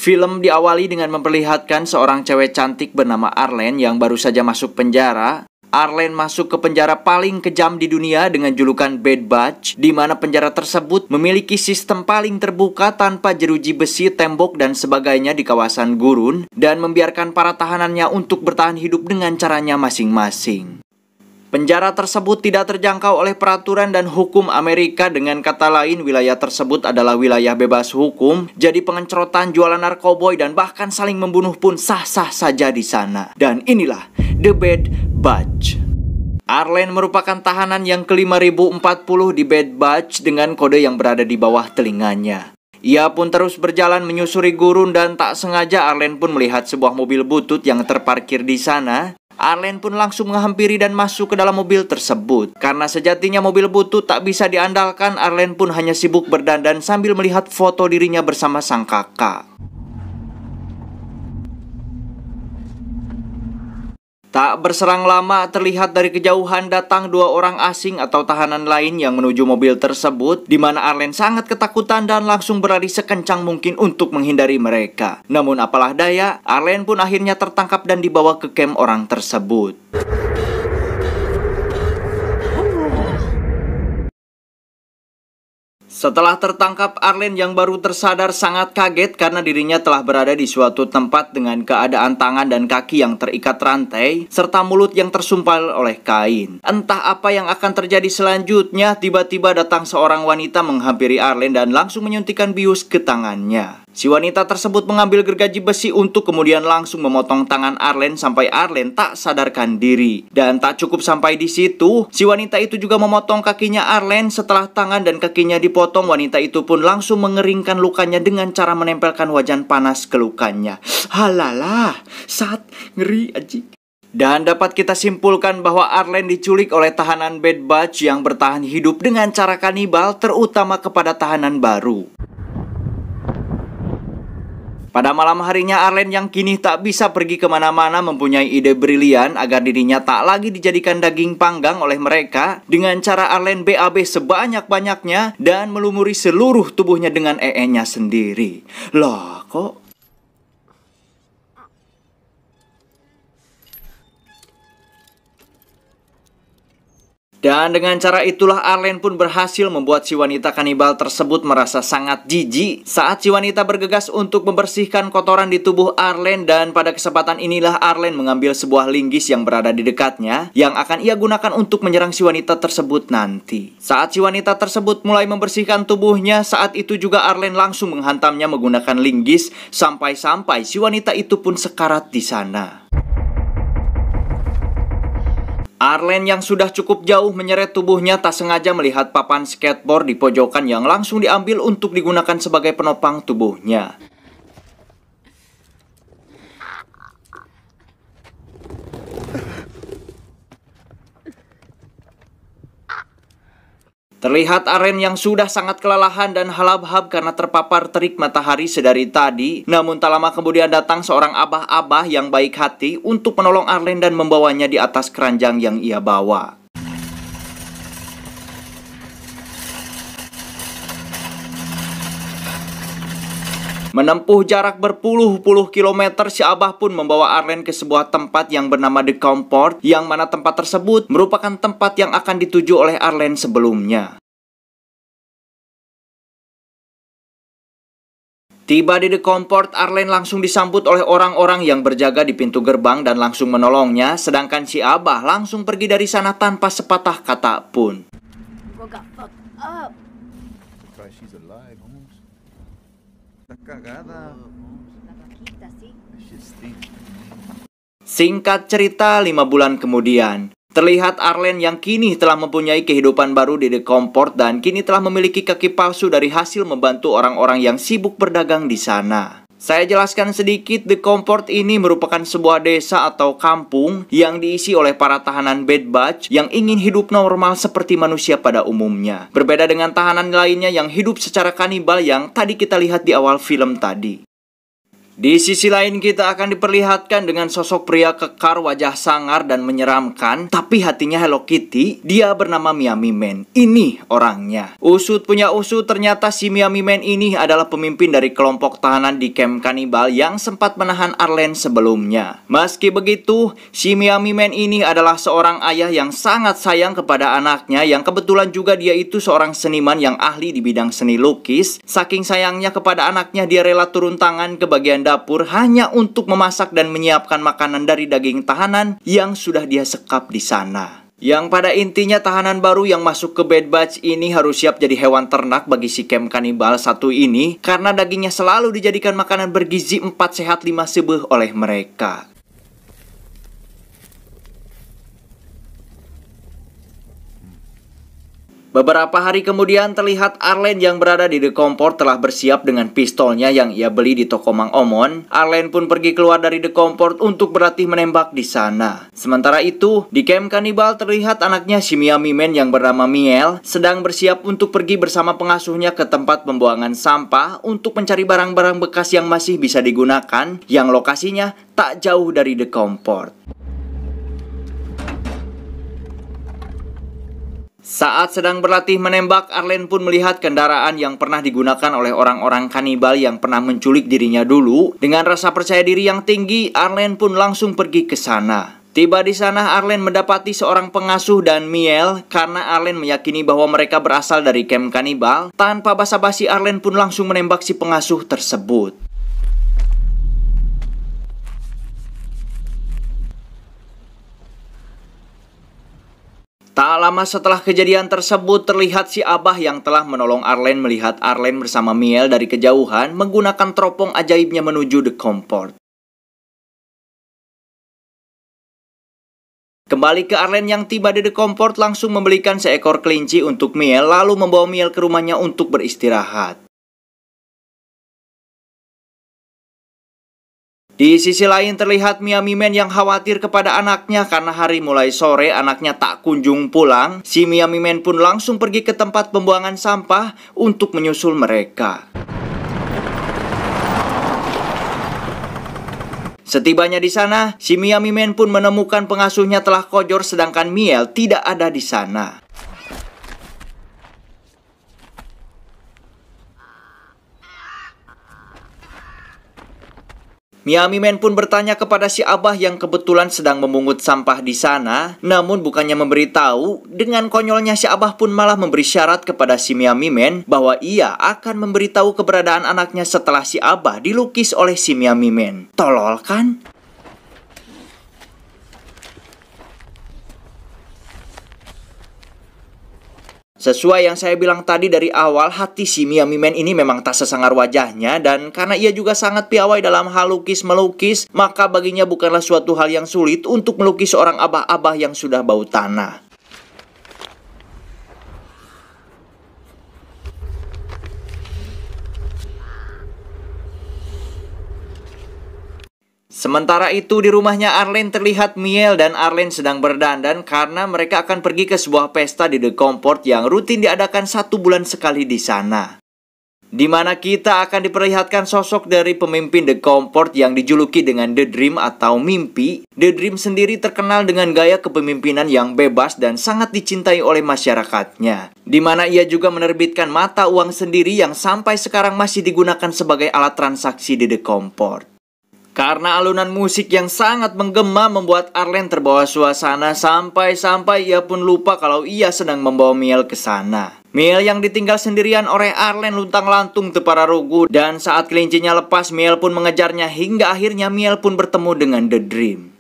Film diawali dengan memperlihatkan seorang cewek cantik bernama Arlene yang baru saja masuk penjara. Arlene masuk ke penjara paling kejam di dunia dengan julukan Bed Batch, di mana penjara tersebut memiliki sistem paling terbuka tanpa jeruji besi, tembok, dan sebagainya di kawasan gurun, dan membiarkan para tahanannya untuk bertahan hidup dengan caranya masing-masing. Penjara tersebut tidak terjangkau oleh peraturan dan hukum Amerika. Dengan kata lain, wilayah tersebut adalah wilayah bebas hukum. Jadi pengencerotan, jualan narkoboy, dan bahkan saling membunuh pun sah-sah saja di sana. Dan inilah The Bed Batch. Arlene merupakan tahanan yang ke-5040 di Bed Batch dengan kode yang berada di bawah telinganya. Ia pun terus berjalan menyusuri gurun dan tak sengaja Arlene pun melihat sebuah mobil butut yang terparkir di sana. Arlene pun langsung menghampiri dan masuk ke dalam mobil tersebut. Karena sejatinya mobil butut tak bisa diandalkan, Arlene pun hanya sibuk berdandan sambil melihat foto dirinya bersama sang kakak. Tak berserang lama, terlihat dari kejauhan datang dua orang asing atau tahanan lain yang menuju mobil tersebut, di mana Arlene sangat ketakutan dan langsung berlari sekencang mungkin untuk menghindari mereka. Namun apalah daya, Arlene pun akhirnya tertangkap dan dibawa ke camp orang tersebut. Setelah tertangkap, Arlene yang baru tersadar sangat kaget karena dirinya telah berada di suatu tempat dengan keadaan tangan dan kaki yang terikat rantai, serta mulut yang tersumpal oleh kain. Entah apa yang akan terjadi selanjutnya, tiba-tiba datang seorang wanita menghampiri Arlene dan langsung menyuntikkan bius ke tangannya. Si wanita tersebut mengambil gergaji besi untuk kemudian langsung memotong tangan Arlene sampai Arlene tak sadarkan diri. Dan tak cukup sampai di situ, si wanita itu juga memotong kakinya Arlene. Setelah tangan dan kakinya dipotong, wanita itu pun langsung mengeringkan lukanya dengan cara menempelkan wajan panas ke lukanya. Halalah, ngeri aji. Dan dapat kita simpulkan bahwa Arlene diculik oleh tahanan Bed Batch yang bertahan hidup dengan cara kanibal, terutama kepada tahanan baru. Pada malam harinya, Arlene yang kini tak bisa pergi kemana-mana mempunyai ide brilian agar dirinya tak lagi dijadikan daging panggang oleh mereka. Dengan cara Arlene BAB sebanyak-banyaknya dan melumuri seluruh tubuhnya dengan nya sendiri. Loh, kok? Dan dengan cara itulah Arlene pun berhasil membuat si wanita kanibal tersebut merasa sangat jijik saat si wanita bergegas untuk membersihkan kotoran di tubuh Arlene. Dan pada kesempatan inilah Arlene mengambil sebuah linggis yang berada di dekatnya yang akan ia gunakan untuk menyerang si wanita tersebut nanti. Saat si wanita tersebut mulai membersihkan tubuhnya, saat itu juga Arlene langsung menghantamnya menggunakan linggis sampai-sampai si wanita itu pun sekarat di sana. Arlene yang sudah cukup jauh menyeret tubuhnya tak sengaja melihat papan skateboard di pojokan yang langsung diambil untuk digunakan sebagai penopang tubuhnya. Terlihat Arlene yang sudah sangat kelelahan dan halab-hab karena terpapar terik matahari sedari tadi. Namun tak lama kemudian datang seorang abah-abah yang baik hati untuk menolong Arlene dan membawanya di atas keranjang yang ia bawa. Menempuh jarak berpuluh-puluh kilometer, si abah pun membawa Arlene ke sebuah tempat yang bernama The Comport, yang mana tempat tersebut merupakan tempat yang akan dituju oleh Arlene sebelumnya. Tiba di The Comport, Arlene langsung disambut oleh orang-orang yang berjaga di pintu gerbang dan langsung menolongnya, sedangkan si abah langsung pergi dari sana tanpa sepatah kata pun. Singkat cerita, 5 bulan kemudian, terlihat Arlene yang kini telah mempunyai kehidupan baru di The Comport dan kini telah memiliki kaki palsu dari hasil membantu orang-orang yang sibuk berdagang di sana. Saya jelaskan sedikit, The Comport ini merupakan sebuah desa atau kampung yang diisi oleh para tahanan Bed Batch yang ingin hidup normal seperti manusia pada umumnya. Berbeda dengan tahanan lainnya yang hidup secara kanibal yang tadi kita lihat di awal film tadi. Di sisi lain kita akan diperlihatkan dengan sosok pria kekar, wajah sangar dan menyeramkan, tapi hatinya Hello Kitty. Dia bernama Miami Man. Ini orangnya. Usut punya usut, ternyata si Miami Man ini adalah pemimpin dari kelompok tahanan di kamp kanibal yang sempat menahan Arlen sebelumnya. Meski begitu, si Miami Man ini adalah seorang ayah yang sangat sayang kepada anaknya, yang kebetulan juga dia itu seorang seniman yang ahli di bidang seni lukis. Saking sayangnya kepada anaknya, dia rela turun tangan ke bagian dapur hanya untuk memasak dan menyiapkan makanan dari daging tahanan yang sudah dia sekap di sana. Yang pada intinya tahanan baru yang masuk ke Bad Batch ini harus siap jadi hewan ternak bagi si kamp kanibal satu ini, karena dagingnya selalu dijadikan makanan bergizi 4 sehat 5 sebeh oleh mereka. Beberapa hari kemudian terlihat Arlen yang berada di The Comport telah bersiap dengan pistolnya yang ia beli di toko Mang Omon. Arlen pun pergi keluar dari The Comport untuk berlatih menembak di sana. Sementara itu, di camp kanibal terlihat anaknya si Miami Man yang bernama Miel sedang bersiap untuk pergi bersama pengasuhnya ke tempat pembuangan sampah untuk mencari barang-barang bekas yang masih bisa digunakan, yang lokasinya tak jauh dari The Comport. Saat sedang berlatih menembak, Arlen pun melihat kendaraan yang pernah digunakan oleh orang-orang kanibal yang pernah menculik dirinya dulu. Dengan rasa percaya diri yang tinggi, Arlen pun langsung pergi ke sana. Tiba di sana, Arlen mendapati seorang pengasuh dan Miel. Karena Arlen meyakini bahwa mereka berasal dari kamp kanibal, tanpa basa-basi Arlen pun langsung menembak si pengasuh tersebut. Tak lama setelah kejadian tersebut, terlihat si Abah yang telah menolong Arlen melihat Arlen bersama Miel dari kejauhan menggunakan teropong ajaibnya menuju The Comport. Kembali ke Arlen yang tiba di The Comport langsung membelikan seekor kelinci untuk Miel, lalu membawa Miel ke rumahnya untuk beristirahat. Di sisi lain terlihat Miami Man yang khawatir kepada anaknya karena hari mulai sore anaknya tak kunjung pulang. Si Miami Man pun langsung pergi ke tempat pembuangan sampah untuk menyusul mereka. Setibanya di sana, si Miami Man pun menemukan pengasuhnya telah kojor sedangkan Miel tidak ada di sana. Miami Man pun bertanya kepada si Abah yang kebetulan sedang memungut sampah di sana. Namun bukannya memberitahu, dengan konyolnya si Abah pun malah memberi syarat kepada si Miami Man bahwa ia akan memberitahu keberadaan anaknya setelah si Abah dilukis oleh si Miami Man. Tolol kan? Sesuai yang saya bilang tadi dari awal, hati si Miami Man ini memang tak sesangar wajahnya. Dan karena ia juga sangat piawai dalam hal lukis-melukis, maka baginya bukanlah suatu hal yang sulit untuk melukis seorang abah-abah yang sudah bau tanah. Sementara itu di rumahnya Arlen terlihat Miel dan Arlen sedang berdandan karena mereka akan pergi ke sebuah pesta di The Comport yang rutin diadakan 1 bulan sekali di sana. Di mana kita akan diperlihatkan sosok dari pemimpin The Comport yang dijuluki dengan The Dream atau mimpi. The Dream sendiri terkenal dengan gaya kepemimpinan yang bebas dan sangat dicintai oleh masyarakatnya. Di mana ia juga menerbitkan mata uang sendiri yang sampai sekarang masih digunakan sebagai alat transaksi di The Comport. Karena alunan musik yang sangat menggema membuat Arlen terbawa suasana sampai-sampai ia pun lupa kalau ia sedang membawa Miel ke sana. Miel yang ditinggal sendirian oleh Arlen luntang-lantung tepararugu dan saat kelincinya lepas Miel pun mengejarnya hingga akhirnya Miel pun bertemu dengan The Dream.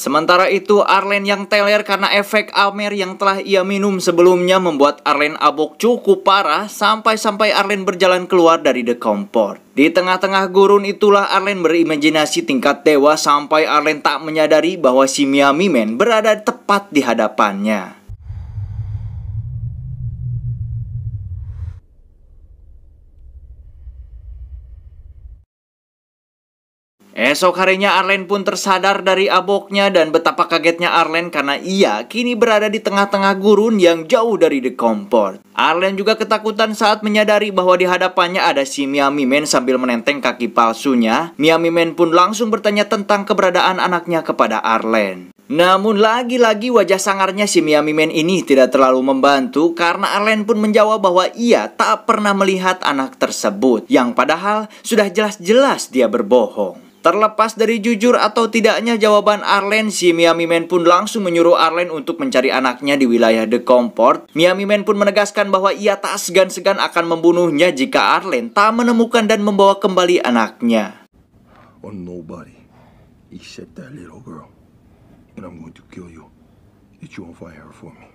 Sementara itu, Arlen yang teler karena efek Amer yang telah ia minum sebelumnya membuat Arlen abok cukup parah sampai-sampai Arlen berjalan keluar dari The Comport. Di tengah-tengah gurun itulah Arlen berimajinasi tingkat dewa sampai Arlen tak menyadari bahwa si Miami Man berada tepat di hadapannya. Esok harinya Arlen pun tersadar dari aboknya dan betapa kagetnya Arlen karena ia kini berada di tengah-tengah gurun yang jauh dari The Comport. Arlen juga ketakutan saat menyadari bahwa di hadapannya ada si Miami Man sambil menenteng kaki palsunya. Miami Man pun langsung bertanya tentang keberadaan anaknya kepada Arlen. Namun lagi-lagi wajah sangarnya si Miami Man ini tidak terlalu membantu karena Arlen pun menjawab bahwa ia tak pernah melihat anak tersebut, yang padahal sudah jelas-jelas dia berbohong. Terlepas dari jujur atau tidaknya jawaban Arlen, si Miami Man pun langsung menyuruh Arlen untuk mencari anaknya di wilayah The Comport. Miami Man pun menegaskan bahwa ia tak segan-segan akan membunuhnya jika Arlen tak menemukan dan membawa kembali anaknya. On nobody except that little girl. And I'm going to kill you. That you won't find her for me.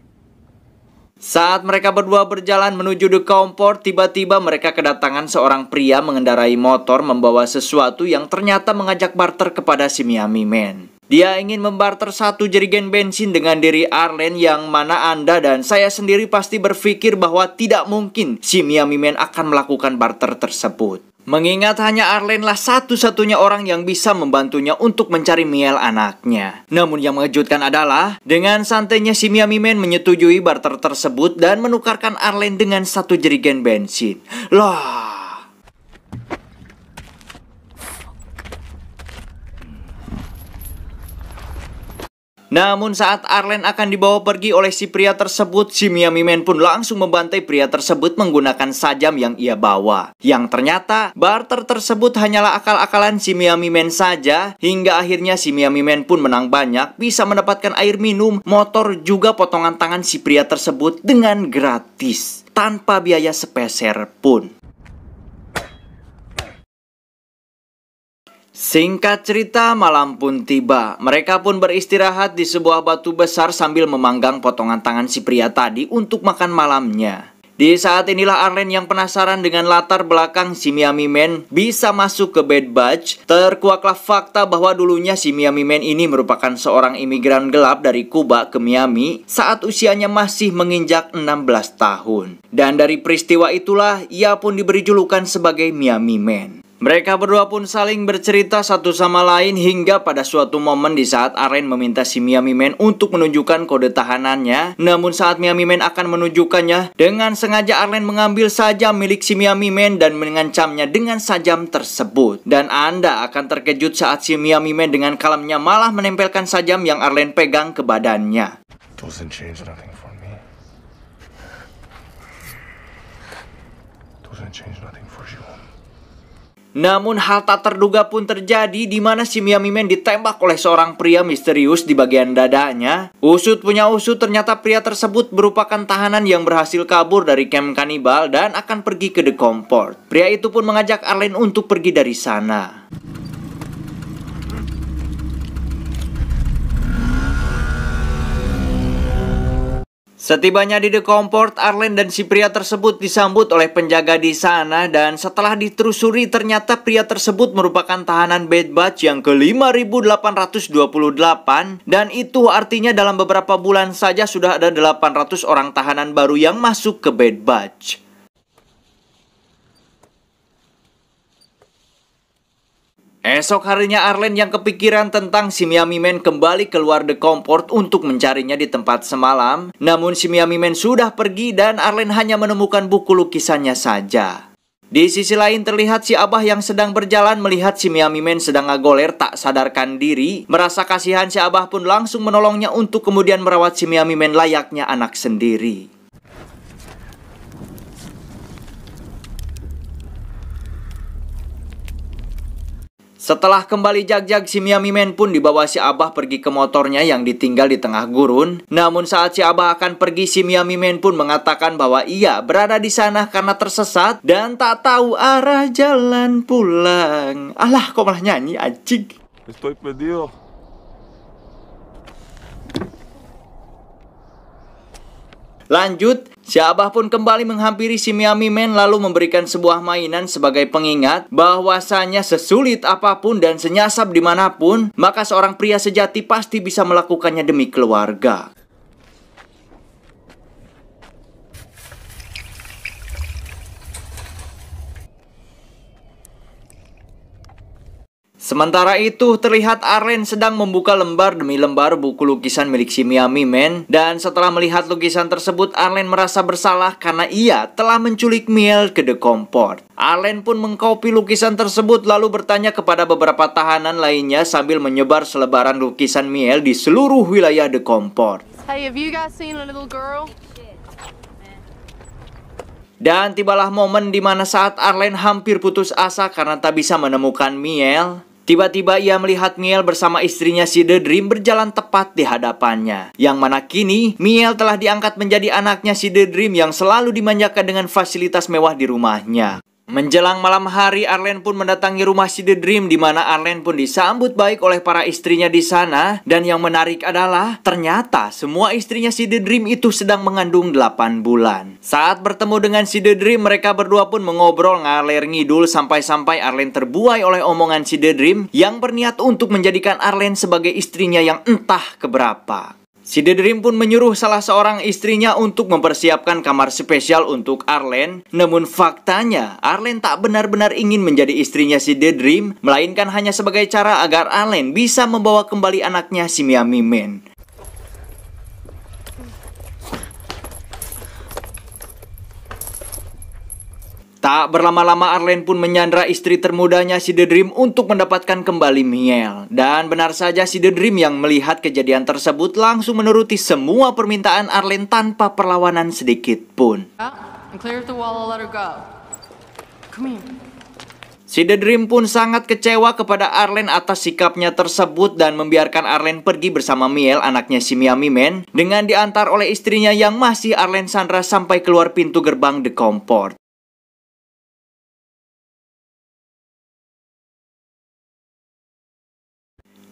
Saat mereka berdua berjalan menuju The Comport, tiba-tiba mereka kedatangan seorang pria mengendarai motor membawa sesuatu yang ternyata mengajak barter kepada si Miami Man. Dia ingin membarter 1 jerigen bensin dengan diri Arlen, yang mana Anda dan saya sendiri pasti berpikir bahwa tidak mungkin si Miami Man akan melakukan barter tersebut. Mengingat hanya Arlen lah satu-satunya orang yang bisa membantunya untuk mencari Miel anaknya. Namun yang mengejutkan adalah dengan santainya si Miami Man menyetujui barter tersebut dan menukarkan Arlen dengan 1 jerigen bensin. Lah. Namun saat Arlen akan dibawa pergi oleh si pria tersebut, si Miami Man pun langsung membantai pria tersebut menggunakan sajam yang ia bawa. Yang ternyata barter tersebut hanyalah akal-akalan si Miami Man saja, hingga akhirnya si Miami Man pun menang banyak, bisa mendapatkan air minum, motor, juga potongan tangan si pria tersebut dengan gratis, tanpa biaya sepeser pun. Singkat cerita, malam pun tiba. Mereka pun beristirahat di sebuah batu besar sambil memanggang potongan tangan si pria tadi untuk makan malamnya. Di saat inilah Arlen yang penasaran dengan latar belakang si Miami Man bisa masuk ke Bed Batch. Terkuaklah fakta bahwa dulunya si Miami Man ini merupakan seorang imigran gelap dari Kuba ke Miami saat usianya masih menginjak 16 tahun. Dan dari peristiwa itulah ia pun diberi julukan sebagai Miami Man. Mereka berdua pun saling bercerita satu sama lain hingga pada suatu momen di saat Arlen meminta si Miami Man untuk menunjukkan kode tahanannya. Namun saat Miami Man akan menunjukkannya, dengan sengaja Arlen mengambil sajam milik si Miami Man dan mengancamnya dengan sajam tersebut. Dan Anda akan terkejut saat si Miami Man dengan kalemnya malah menempelkan sajam yang Arlen pegang ke badannya. Doesn't change nothing for me. Doesn't change nothing for you. Namun hal tak terduga pun terjadi di mana si Miami Man ditembak oleh seorang pria misterius di bagian dadanya. Usut punya usut, ternyata pria tersebut merupakan tahanan yang berhasil kabur dari camp kanibal dan akan pergi ke The Comport. Pria itu pun mengajak Arlen untuk pergi dari sana. Setibanya di The Comport, Arlen dan si pria tersebut disambut oleh penjaga di sana, dan setelah ditelusuri ternyata pria tersebut merupakan tahanan Bed Batch yang ke-5828, dan itu artinya dalam beberapa bulan saja sudah ada 800 orang tahanan baru yang masuk ke Bed Batch. Esok harinya Arlen yang kepikiran tentang si Miami Man kembali keluar The Comport untuk mencarinya di tempat semalam. Namun si Miami Man sudah pergi dan Arlen hanya menemukan buku lukisannya saja. Di sisi lain terlihat si Abah yang sedang berjalan melihat si Miami Man sedang ngagoler tak sadarkan diri. Merasa kasihan, si Abah pun langsung menolongnya untuk kemudian merawat si Miami Man layaknya anak sendiri. Setelah kembali jag-jag, si Miami Man pun dibawa si Abah pergi ke motornya yang ditinggal di tengah gurun. Namun saat si Abah akan pergi, si Miami Man pun mengatakan bahwa ia berada di sana karena tersesat dan tak tahu arah jalan pulang. Alah, kok malah nyanyi, anjing. Estoy perdido. Lanjut, si Abah pun kembali menghampiri si Miami Man lalu memberikan sebuah mainan sebagai pengingat bahwasanya sesulit apapun dan senyasap dimanapun, maka seorang pria sejati pasti bisa melakukannya demi keluarga. Sementara itu, terlihat Arlen sedang membuka lembar demi lembar buku lukisan milik si Miami Man. Dan setelah melihat lukisan tersebut, Arlen merasa bersalah karena ia telah menculik Miel ke The Comport. Arlen pun mengcopy lukisan tersebut lalu bertanya kepada beberapa tahanan lainnya sambil menyebar selebaran lukisan Miel di seluruh wilayah The Comport. Hey, have you guys seen a little girl? Dan tibalah momen di mana saat Arlen hampir putus asa karena tak bisa menemukan Miel. Tiba-tiba ia melihat Miel bersama istrinya si The Dream berjalan tepat di hadapannya. Yang mana kini Miel telah diangkat menjadi anaknya si The Dream yang selalu dimanjakan dengan fasilitas mewah di rumahnya. Menjelang malam hari, Arlen pun mendatangi rumah si The Dream di mana Arlen pun disambut baik oleh para istrinya di sana. Dan yang menarik adalah ternyata semua istrinya si The Dream itu sedang mengandung 8 bulan. Saat bertemu dengan si The Dream, mereka berdua pun mengobrol ngaler ngidul sampai-sampai Arlen terbuai oleh omongan si The Dream yang berniat untuk menjadikan Arlen sebagai istrinya yang entah keberapa. Si The Dream pun menyuruh salah seorang istrinya untuk mempersiapkan kamar spesial untuk Arlen. Namun faktanya, Arlen tak benar-benar ingin menjadi istrinya si The Dream, melainkan hanya sebagai cara agar Arlen bisa membawa kembali anaknya si Miami Man. Tak berlama-lama Arlen pun menyandra istri termudanya si The Dream untuk mendapatkan kembali Miel. Dan benar saja si The Dream yang melihat kejadian tersebut langsung menuruti semua permintaan Arlen tanpa perlawanan sedikit pun. Si The Dream pun sangat kecewa kepada Arlen atas sikapnya tersebut dan membiarkan Arlen pergi bersama Miel, anaknya si Miami Man, dengan diantar oleh istrinya yang masih Arlen sandra sampai keluar pintu gerbang The Comport.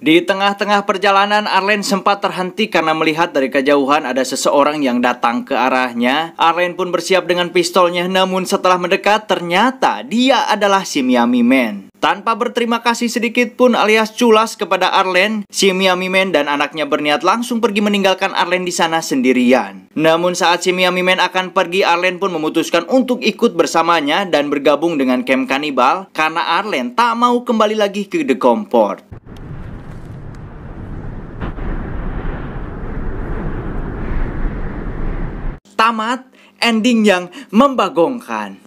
Di tengah-tengah perjalanan, Arlen sempat terhenti karena melihat dari kejauhan ada seseorang yang datang ke arahnya. Arlen pun bersiap dengan pistolnya, namun setelah mendekat, ternyata dia adalah si Miami Man. Tanpa berterima kasih sedikit pun alias culas kepada Arlen, si Miami Man dan anaknya berniat langsung pergi meninggalkan Arlen di sana sendirian. Namun saat si Miami Man akan pergi, Arlen pun memutuskan untuk ikut bersamanya dan bergabung dengan camp kanibal karena Arlen tak mau kembali lagi ke The Comport. Tamat, ending yang membagongkan.